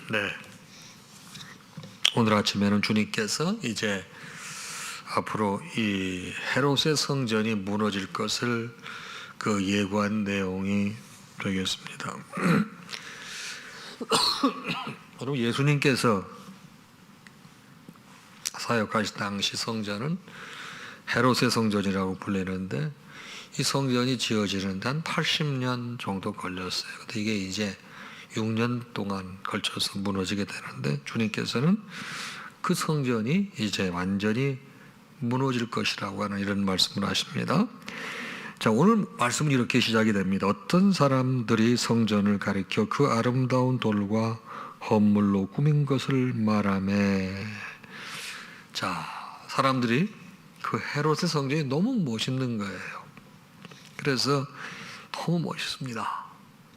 네. 오늘 아침에는 주님께서 이제 앞으로 이 헤롯의 성전이 무너질 것을 그 예고한 내용이 되겠습니다. 여러분, 예수님께서 사역하신 당시 성전은 헤롯의 성전이라고 불리는데 이 성전이 지어지는데 한 80년 정도 걸렸어요. 근데 이게 이제 6년 동안 걸쳐서 무너지게 되는데 주님께서는 그 성전이 이제 완전히 무너질 것이라고 하는 이런 말씀을 하십니다. 자, 오늘 말씀은 이렇게 시작이 됩니다. 어떤 사람들이 성전을 가리켜 그 아름다운 돌과 헌물로 꾸민 것을 말하매. 자, 사람들이 그 헤롯의 성전이 너무 멋있는 거예요. 그래서 너무 멋있습니다.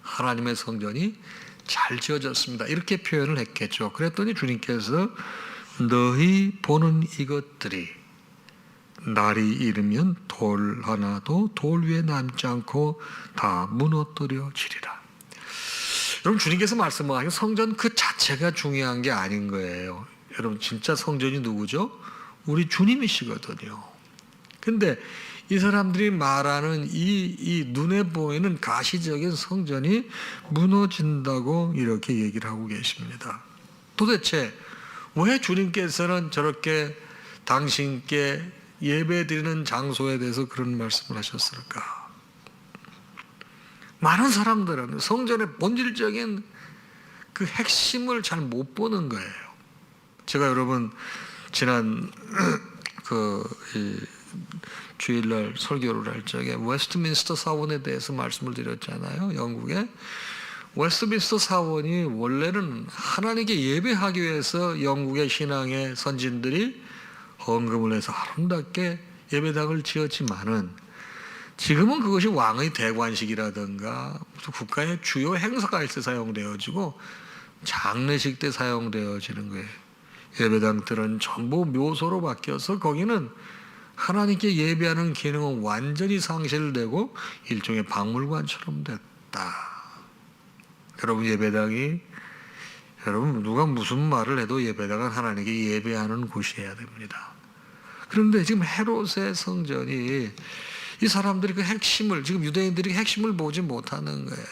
하나님의 성전이 잘 지어졌습니다. 이렇게 표현을 했겠죠. 그랬더니 주님께서 너희 보는 이것들이 날이 이르면 돌 하나도 돌 위에 남지 않고 다 무너뜨려지리라. 여러분, 주님께서 말씀하신 성전 그 자체가 중요한 게 아닌 거예요. 여러분, 진짜 성전이 누구죠? 우리 주님이시거든요. 근데 이 사람들이 말하는 이 눈에 보이는 가시적인 성전이 무너진다고 이렇게 얘기를 하고 계십니다. 도대체 왜 주님께서는 저렇게 당신께 예배드리는 장소에 대해서 그런 말씀을 하셨을까? 많은 사람들은 성전의 본질적인 그 핵심을 잘 못 보는 거예요. 제가 여러분 지난 주일날 설교를 할 적에 웨스트민스터 사원에 대해서 말씀을 드렸잖아요. 영국에 웨스트민스터 사원이 원래는 하나님께 예배하기 위해서 영국의 신앙의 선진들이 헌금을 해서 아름답게 예배당을 지었지만은 지금은 그것이 왕의 대관식이라든가 국가의 주요 행사가 있을 때 사용되어지고 장례식 때 사용되어지는 거예요. 예배당들은 전부 묘소로 바뀌어서 거기는 하나님께 예배하는 기능은 완전히 상실되고 일종의 박물관처럼 됐다. 여러분, 예배당이 여러분 누가 무슨 말을 해도 예배당은 하나님께 예배하는 곳이어야 됩니다. 그런데 지금 헤롯의 성전이 이 사람들이 그 핵심을 지금 유대인들이 핵심을 보지 못하는 거예요.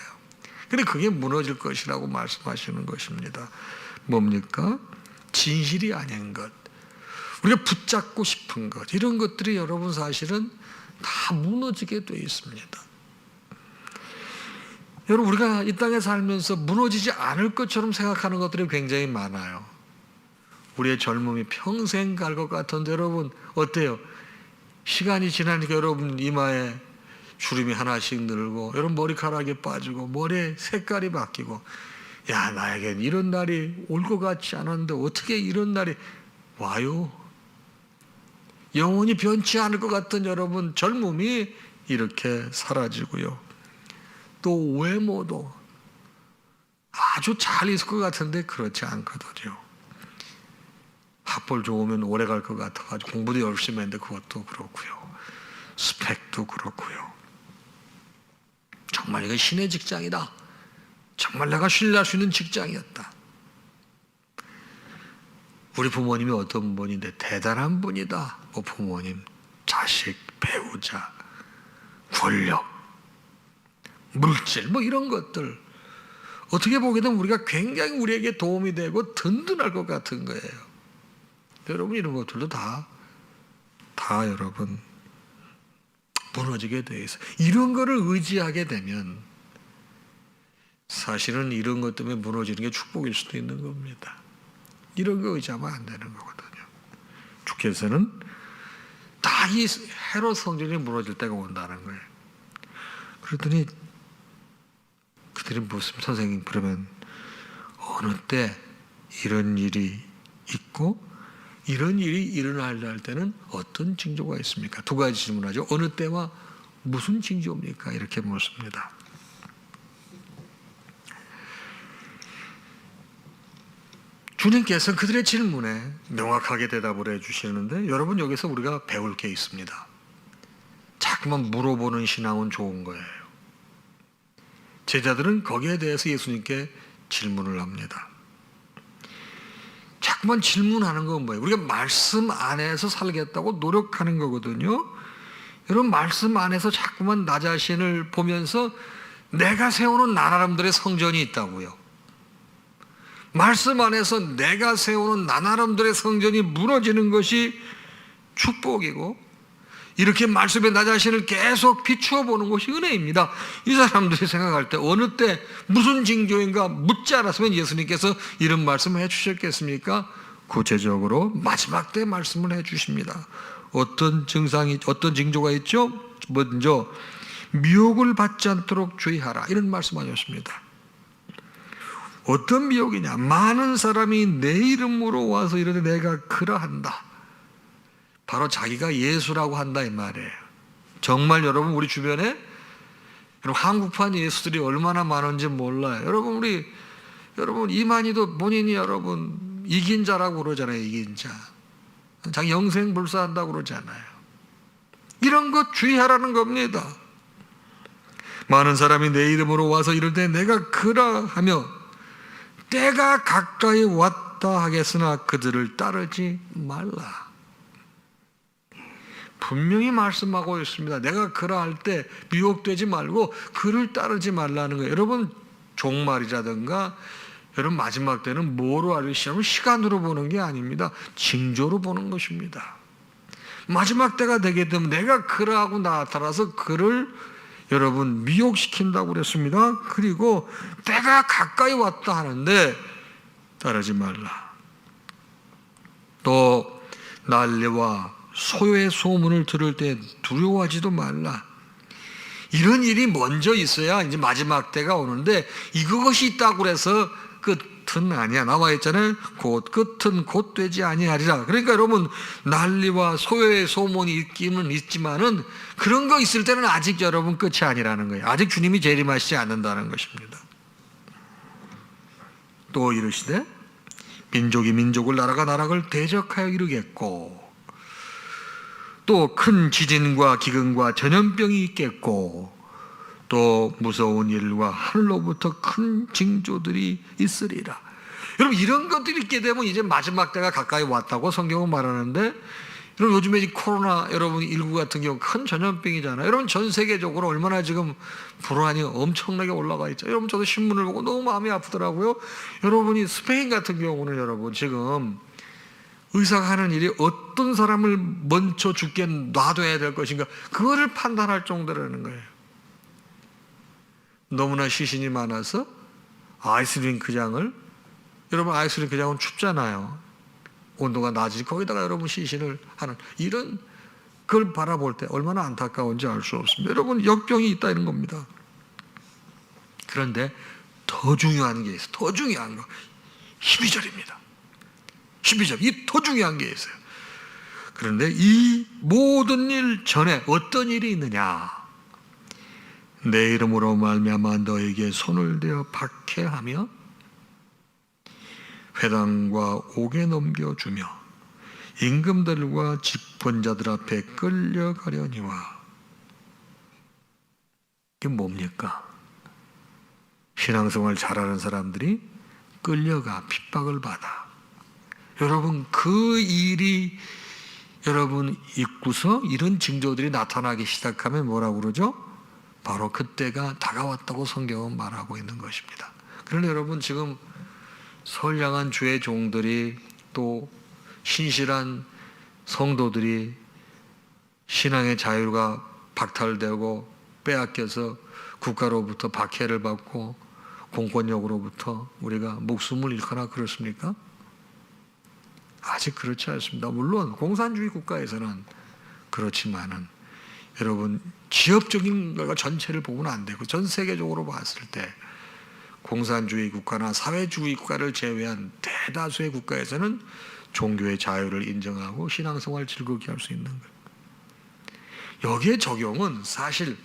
근데 그게 무너질 것이라고 말씀하시는 것입니다. 뭡니까? 진실이 아닌 것, 우리가 붙잡고 싶은 것, 이런 것들이 여러분 사실은 다 무너지게 되어 있습니다. 여러분, 우리가 이 땅에 살면서 무너지지 않을 것처럼 생각하는 것들이 굉장히 많아요. 우리의 젊음이 평생 갈 것 같은데 여러분 어때요? 시간이 지나니까 여러분 이마에 주름이 하나씩 늘고 여러분 머리카락이 빠지고 머리의 색깔이 바뀌고, 야, 나에겐 이런 날이 올 것 같지 않았는데 어떻게 이런 날이 와요? 영원히 변치 않을 것 같은 여러분 젊음이 이렇게 사라지고요. 또 외모도 아주 잘 있을 것 같은데 그렇지 않거든요. 학벌 좋으면 오래 갈 것 같아가지고 공부도 열심히 했는데 그것도 그렇고요. 스펙도 그렇고요. 정말 이거 신의 직장이다. 정말 내가 신뢰할 수 있는 직장이었다. 우리 부모님이 어떤 분인데 대단한 분이다. 뭐 부모님, 자식, 배우자, 권력, 물질 뭐 이런 것들 어떻게 보게 되면 우리가 굉장히 우리에게 도움이 되고 든든할 것 같은 거예요. 여러분, 이런 것들도 다 여러분 무너지게 돼 있어요. 이런 거를 의지하게 되면 사실은 이런 것 때문에 무너지는 게 축복일 수도 있는 겁니다. 이런 거 의지하면 안 되는 거거든요. 주께서는 다 이 헤롯 성전이 무너질 때가 온다는 거예요. 그랬더니 그들이 무슨, 선생님 그러면 어느 때 이런 일이 있고 이런 일이 일어나려 할 때는 어떤 징조가 있습니까? 두 가지 질문하죠. 어느 때와 무슨 징조입니까? 이렇게 묻습니다. 주님께서 그들의 질문에 명확하게 대답을 해주시는데 여러분, 여기서 우리가 배울 게 있습니다. 자꾸만 물어보는 신앙은 좋은 거예요. 제자들은 거기에 대해서 예수님께 질문을 합니다. 자꾸만 질문하는 건 뭐예요? 우리가 말씀 안에서 살겠다고 노력하는 거거든요. 여러분, 말씀 안에서 자꾸만 나 자신을 보면서 내가 세우는 나나름들의 성전이 있다고요. 말씀 안에서 내가 세우는 나나름들의 성전이 무너지는 것이 축복이고, 이렇게 말씀에 나 자신을 계속 비추어 보는 것이 은혜입니다. 이 사람들이 생각할 때 어느 때 무슨 징조인가 묻지 않았으면 예수님께서 이런 말씀을 해주셨겠습니까? 구체적으로 마지막 때 말씀을 해주십니다. 어떤 증상이, 어떤 징조가 있죠? 먼저 미혹을 받지 않도록 주의하라, 이런 말씀하셨습니다. 어떤 미혹이냐? 많은 사람이 내 이름으로 와서 이르되 내가 그러한다. 바로 자기가 예수라고 한다, 이 말이에요. 정말 여러분, 우리 주변에 한국판 예수들이 얼마나 많은지 몰라요. 여러분 이만희도 본인이 여러분 이긴 자라고 그러잖아요. 이긴 자. 자기 영생 불사한다고 그러잖아요. 이런 것 주의하라는 겁니다. 많은 사람이 내 이름으로 와서 이르되 내가 그러하며 때가 가까이 왔다 하겠으나 그들을 따르지 말라. 분명히 말씀하고 있습니다. 내가 그러할 때 미혹되지 말고 그를 따르지 말라는 거예요. 여러분, 종말이라든가 여러분 마지막 때는 뭐로 알으시냐면 시간으로 보는 게 아닙니다. 징조로 보는 것입니다. 마지막 때가 되게 되면 내가 그러하고 나타나서 그를 여러분 미혹시킨다고 그랬습니다. 그리고 때가 가까이 왔다 하는데 따르지 말라. 또 난리와 소요의 소문을 들을 때 두려워하지도 말라. 이런 일이 먼저 있어야 이제 마지막 때가 오는데 이것이 있다고 그래서 끝은 아니야. 나와 있잖아요. 곧 끝은 곧 되지 아니하리라. 그러니까 여러분, 난리와 소요의 소문이 있기는 있지만은 그런 거 있을 때는 아직 여러분 끝이 아니라는 거예요. 아직 주님이 재림하시지 않는다는 것입니다. 또 이르시되 민족이 민족을 나라가 나라를 대적하여 이르겠고, 또 큰 지진과 기근과 전염병이 있겠고, 또 무서운 일과 하늘로부터 큰 징조들이 있으리라. 여러분, 이런 것들이 있게 되면 이제 마지막 때가 가까이 왔다고 성경은 말하는데, 여러분 요즘에 이 코로나 여러분 19 같은 경우 큰 전염병이잖아요. 여러분 전 세계적으로 얼마나 지금 불안이 엄청나게 올라가 있죠. 여러분 저도 신문을 보고 너무 마음이 아프더라고요. 여러분이 스페인 같은 경우는 여러분 지금 의사가 하는 일이 어떤 사람을 먼저 죽게 놔둬야 될 것인가, 그거를 판단할 정도라는 거예요. 너무나 시신이 많아서 아이스링크장을, 여러분 아이스링크장은 춥잖아요. 온도가 낮으니 거기다가 여러분 시신을 하는, 이런 걸 바라볼 때 얼마나 안타까운지 알 수 없습니다. 여러분 역병이 있다 이런 겁니다. 그런데 더 중요한 게 있어요. 더 중요한 거 12절입니다. 12절, 이 더 중요한 게 있어요. 그런데 이 모든 일 전에 어떤 일이 있느냐? 내 이름으로 말미암아 너에게 손을 대어 박해하며 회당과 옥에 넘겨주며 임금들과 집권자들 앞에 끌려가려니와. 이게 뭡니까? 신앙생활 잘하는 사람들이 끌려가 핍박을 받아. 여러분 그 일이 여러분 있고서 이런 징조들이 나타나기 시작하면 뭐라고 그러죠? 바로 그때가 다가왔다고 성경은 말하고 있는 것입니다. 그런데 여러분 지금 선량한 주의 종들이, 또 신실한 성도들이 신앙의 자유가 박탈되고 빼앗겨서 국가로부터 박해를 받고 공권력으로부터 우리가 목숨을 잃거나 그렇습니까? 아직 그렇지 않습니다. 물론 공산주의 국가에서는 그렇지만은 여러분 지역적인 거 전체를 보면 안 되고 전 세계적으로 봤을 때 공산주의 국가나 사회주의 국가를 제외한 대다수의 국가에서는 종교의 자유를 인정하고 신앙생활을 즐겁게 할 수 있는 거예요. 여기에 적용은 사실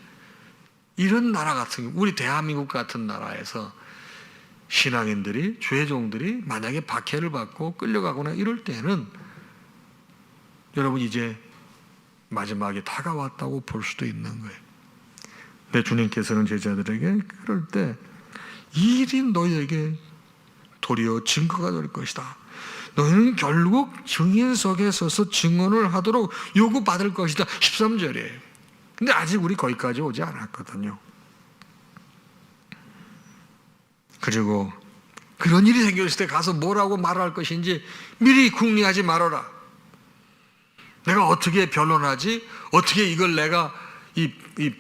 이런 나라 같은, 우리 대한민국 같은 나라에서 신앙인들이, 주의 종들이 만약에 박해를 받고 끌려가거나 이럴 때는 여러분 이제 마지막에 다가왔다고 볼 수도 있는 거예요. 내 주님께서는 제자들에게 그럴 때 이 일이 너희에게 도리어 증거가 될 것이다. 너희는 결국 증인석에 서서 증언을 하도록 요구받을 것이다. 13절이에요. 근데 아직 우리 거기까지 오지 않았거든요. 그리고 그런 일이 생겼을 때 가서 뭐라고 말할 것인지 미리 궁리하지 말아라. 내가 어떻게 변론하지? 어떻게 이걸 내가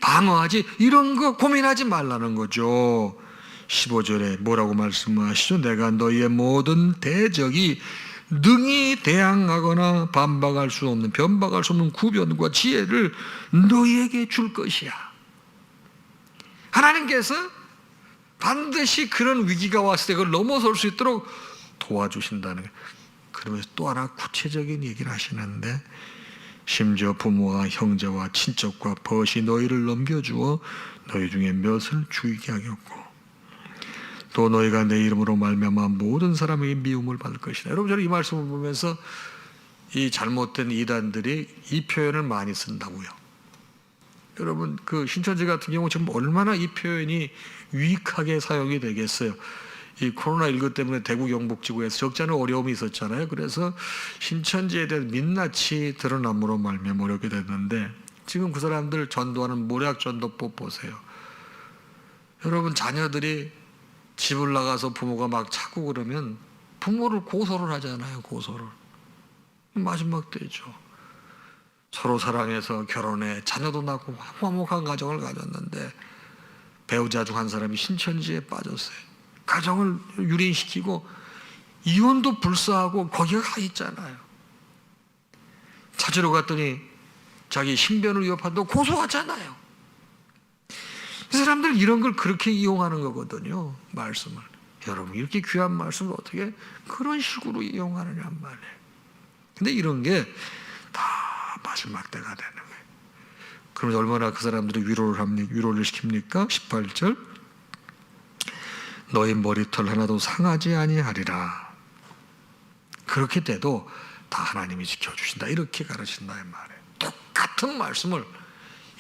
방어하지? 이런 거 고민하지 말라는 거죠. 15절에 뭐라고 말씀하시죠? 내가 너희의 모든 대적이 능히 대항하거나 변박할 수 없는 구변과 지혜를 너희에게 줄 것이야. 하나님께서 반드시 그런 위기가 왔을 때 그걸 넘어설 수 있도록 도와주신다는 거예요. 그러면서 또 하나 구체적인 얘기를 하시는데, 심지어 부모와 형제와 친척과 벗이 너희를 넘겨주어 너희 중에 몇을 죽이게 하겠고 또 너희가 내 이름으로 말미암아 모든 사람에게 미움을 받을 것이다. 여러분, 저는 이 말씀을 보면서 이 잘못된 이단들이 이 표현을 많이 쓴다고요. 여러분, 그 신천지 같은 경우 지금 얼마나 이 표현이 유익하게 사용이 되겠어요. 이 코로나19 때문에 대구 경북지구에서 적잖은 어려움이 있었잖아요. 그래서 신천지에 대한 민낯이 드러남으로 말미암아 어렵게 됐는데, 지금 그 사람들 전도하는 모략전도법 보세요. 여러분, 자녀들이 집을 나가서 부모가 막 찾고 그러면 부모를 고소를 하잖아요. 고소를. 마지막 때죠. 서로 사랑해서 결혼해 자녀도 낳고 화목한 가정을 가졌는데 배우자 중 한 사람이 신천지에 빠졌어요. 가정을 유린시키고 이혼도 불사하고 거기에 가 있잖아요. 찾으러 갔더니 자기 신변을 위협한다고 고소하잖아요. 이 사람들 이런 걸 그렇게 이용하는 거거든요. 말씀을. 여러분, 이렇게 귀한 말씀을 어떻게 그런 식으로 이용하느냐 말이에요. 근데 이런 게 다 마지막 때가 되는 거예요. 그러면 얼마나 그 사람들이 위로를 시킵니까? 18절, 너희 머리털 하나도 상하지 아니하리라. 그렇게 돼도 다 하나님이 지켜주신다. 이렇게 가르친다 이 말이에요. 똑같은 말씀을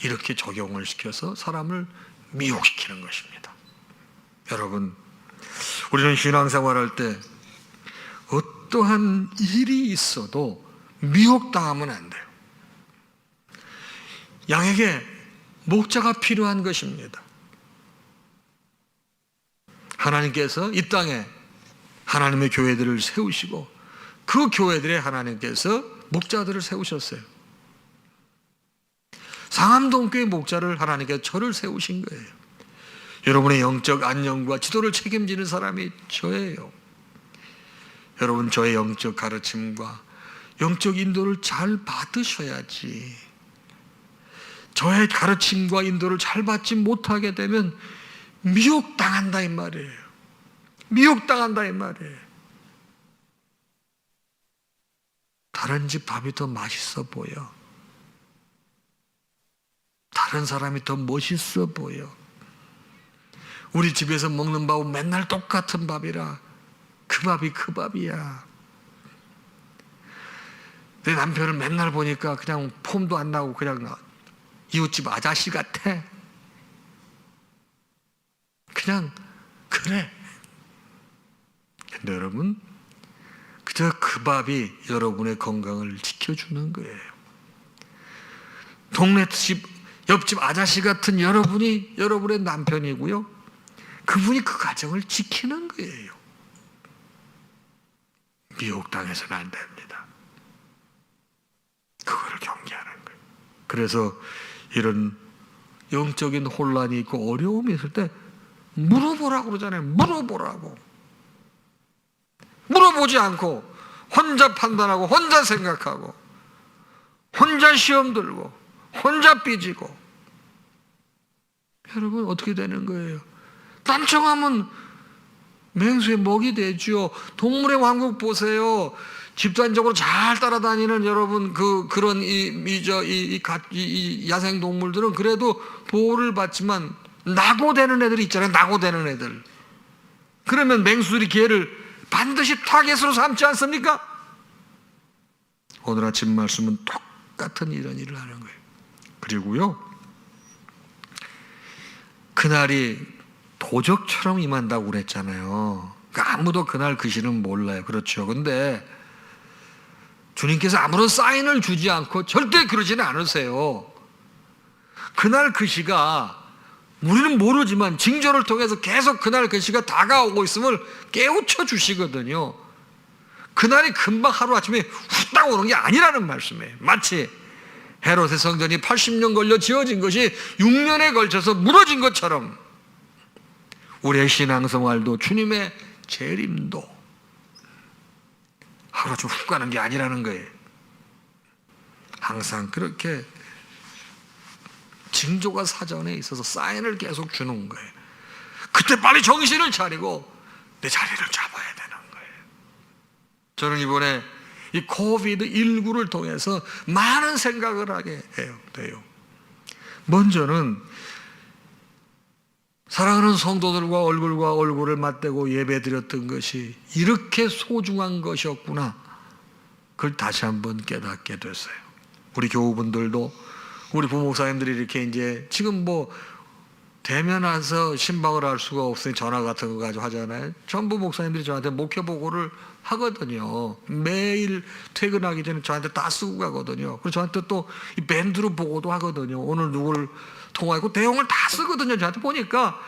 이렇게 적용을 시켜서 사람을 미혹시키는 것입니다. 여러분, 우리는 신앙생활할 때 어떠한 일이 있어도 미혹당하면 안 돼요. 양에게 목자가 필요한 것입니다. 하나님께서 이 땅에 하나님의 교회들을 세우시고 그 교회들에 하나님께서 목자들을 세우셨어요. 상암동교회 목자를 하나님께서 저를 세우신 거예요. 여러분의 영적 안녕과 지도를 책임지는 사람이 저예요. 여러분, 저의 영적 가르침과 영적 인도를 잘 받으셔야지. 저의 가르침과 인도를 잘 받지 못하게 되면 미혹당한다 이 말이에요. 미혹당한다 이 말이에요. 다른 집 밥이 더 맛있어 보여. 다른 사람이 더 멋있어 보여. 우리 집에서 먹는 밥은 맨날 똑같은 밥이라 그 밥이 그 밥이야. 내 남편을 맨날 보니까 그냥 폼도 안 나고 그냥 이웃집 아저씨 같아. 그냥 그래. 근데 여러분, 그저 그 밥이 여러분의 건강을 지켜주는 거예요. 동네 집 옆집 아저씨 같은 여러분이 여러분의 남편이고요. 그분이 그 가정을 지키는 거예요. 미혹당해서는 안 됩니다. 그거를 경계하는 거예요. 그래서 이런 영적인 혼란이 있고 어려움이 있을 때 물어보라고 그러잖아요. 물어보라고. 물어보지 않고 혼자 판단하고 혼자 생각하고 혼자 시험 들고 혼자 삐지고, 여러분 어떻게 되는 거예요? 딴청하면 맹수의 먹이 되죠. 동물의 왕국 보세요. 집단적으로 잘 따라다니는 여러분 그런 이 야생 동물들은 그래도 보호를 받지만 낙오되는 애들이 있잖아요. 낙오되는 애들. 그러면 맹수들이 걔를 반드시 타겟으로 삼지 않습니까? 오늘 아침 말씀은 똑같은 이런 일을 하는 거예요. 그리고요, 그날이 도적처럼 임한다고 그랬잖아요. 그러니까 아무도 그날 그 시는 몰라요. 그렇죠. 근데 주님께서 아무런 사인을 주지 않고 절대 그러지는 않으세요. 그날 그 시가 우리는 모르지만 징조를 통해서 계속 그날 그 시가 다가오고 있음을 깨우쳐 주시거든요. 그날이 금방 하루아침에 후딱 오는 게 아니라는 말씀이에요. 마치 헤롯의 성전이 80년 걸려 지어진 것이 6년에 걸쳐서 무너진 것처럼 우리의 신앙생활도 주님의 재림도 하루아침에 훅 가는 게 아니라는 거예요. 항상 그렇게 징조가 사전에 있어서 사인을 계속 주는 거예요. 그때 빨리 정신을 차리고 내 자리를 잡아야 되는 거예요. 저는 이번에 이 코비드19를 통해서 많은 생각을 하게 돼요. 먼저는 사랑하는 성도들과 얼굴과 얼굴을 맞대고 예배드렸던 것이 이렇게 소중한 것이었구나. 그걸 다시 한번 깨닫게 됐어요. 우리 교우분들도 우리 부목사님들이 이렇게 이제 지금 뭐 대면 와서 신방을 할 수가 없으니 전화 같은 거 가지고 하잖아요. 전부 목사님들이 저한테 목회 보고를 하거든요. 매일 퇴근하기 전에 저한테 다 쓰고 가거든요. 그리고 저한테 또 이 밴드로 보고도 하거든요. 오늘 누구를 통화했고 내용을 다 쓰거든요. 저한테 보니까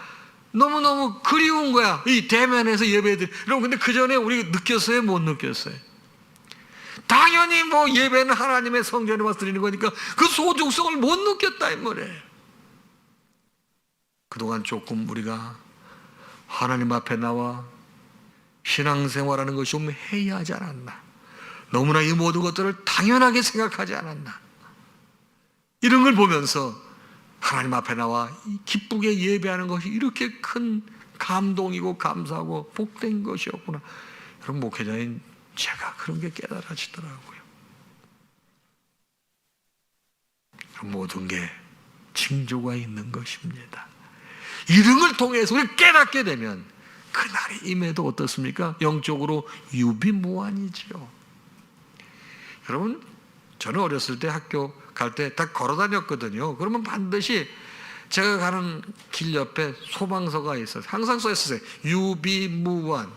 너무너무 그리운 거야. 이 대면에서 예배들. 여러분 근데 그 전에 우리 느꼈어요? 못 느꼈어요? 당연히 뭐 예배는 하나님의 성전에 와서 드리는 거니까 그 소중성을 못 느꼈다 이 말이에요. 그동안 조금 우리가 하나님 앞에 나와 신앙생활하는 것이 좀 해이하지 않았나. 너무나 이 모든 것들을 당연하게 생각하지 않았나. 이런 걸 보면서 하나님 앞에 나와 기쁘게 예배하는 것이 이렇게 큰 감동이고 감사하고 복된 것이었구나. 여러분 목회자인 제가 그런 게 깨달아지더라고요. 모든 게 징조가 있는 것입니다. 이런 걸 통해서 우리 깨닫게 되면 그날이 임해도 어떻습니까? 영적으로 유비무환이지요. 여러분 저는 어렸을 때 학교 갈 때 다 걸어 다녔거든요. 그러면 반드시 제가 가는 길 옆에 소방서가 있어요. 항상 써 있었어요. 유비무환.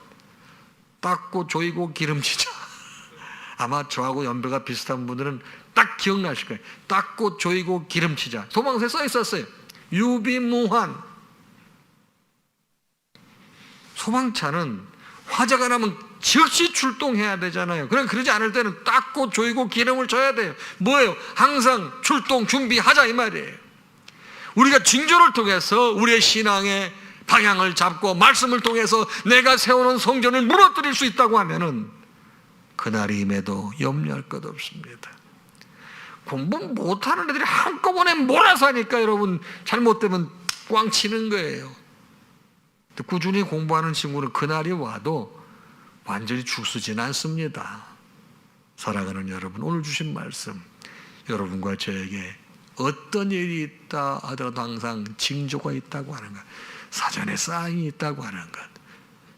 닦고 조이고 기름치자. 아마 저하고 연배가 비슷한 분들은 딱 기억나실 거예요. 닦고 조이고 기름치자. 소방서에 써 있었어요. 유비무환. 소방차는 화재가 나면 즉시 출동해야 되잖아요. 그러지 않을 때는 닦고 조이고 기름을 줘야 돼요. 뭐예요? 항상 출동 준비하자 이 말이에요. 우리가 징조를 통해서 우리의 신앙의 방향을 잡고 말씀을 통해서 내가 세우는 성전을 무너뜨릴 수 있다고 하면은 그날이 임해도 염려할 것 없습니다. 공부 못하는 애들이 한꺼번에 몰아서 하니까 여러분 잘못되면 꽝 치는 거예요. 꾸준히 공부하는 친구는 그날이 와도 완전히 죽쓰지는 않습니다. 사랑하는 여러분, 오늘 주신 말씀 여러분과 저에게 어떤 일이 있다 하더라도 항상 징조가 있다고 하는 것, 사전에 사인이 있다고 하는 것,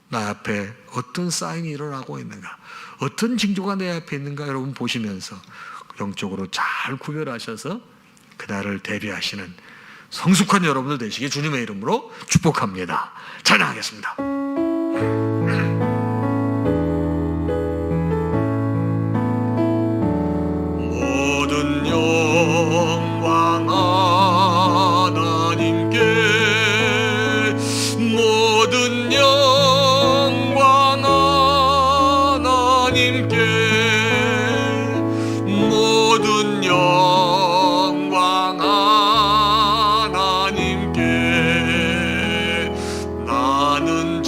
나 앞에 어떤 사인이 일어나고 있는가, 어떤 징조가 내 앞에 있는가 여러분 보시면서 영적으로 잘 구별하셔서 그날을 대비하시는 성숙한 여러분들 되시기 주님의 이름으로 축복합니다. 찬양하겠습니다. 모든 영광 하나님께, 모든 영광 하나님께, 모든 영광 하나님께. 나는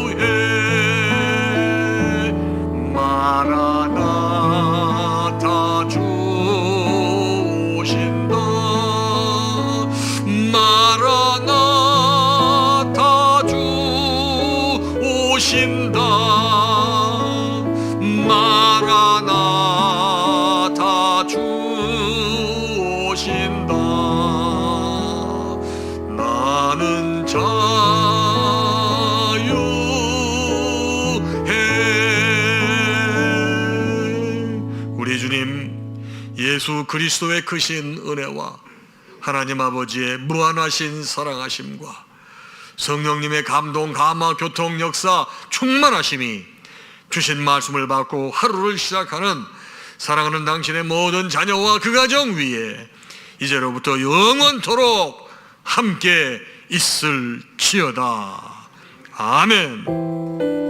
자유해. 마라나타 주 오신다. 마라나타 주 오신다. 마라나타 주 오신다. 나는 자유해. 우리 주님 예수 그리스도의 크신 은혜와 하나님 아버지의 무한하신 사랑하심과 성령님의 감동, 감화, 교통, 역사, 충만하심이 주신 말씀을 받고 하루를 시작하는 사랑하는 당신의 모든 자녀와 그 가정 위에 이제로부터 영원토록 함께 있을지어다. 아멘.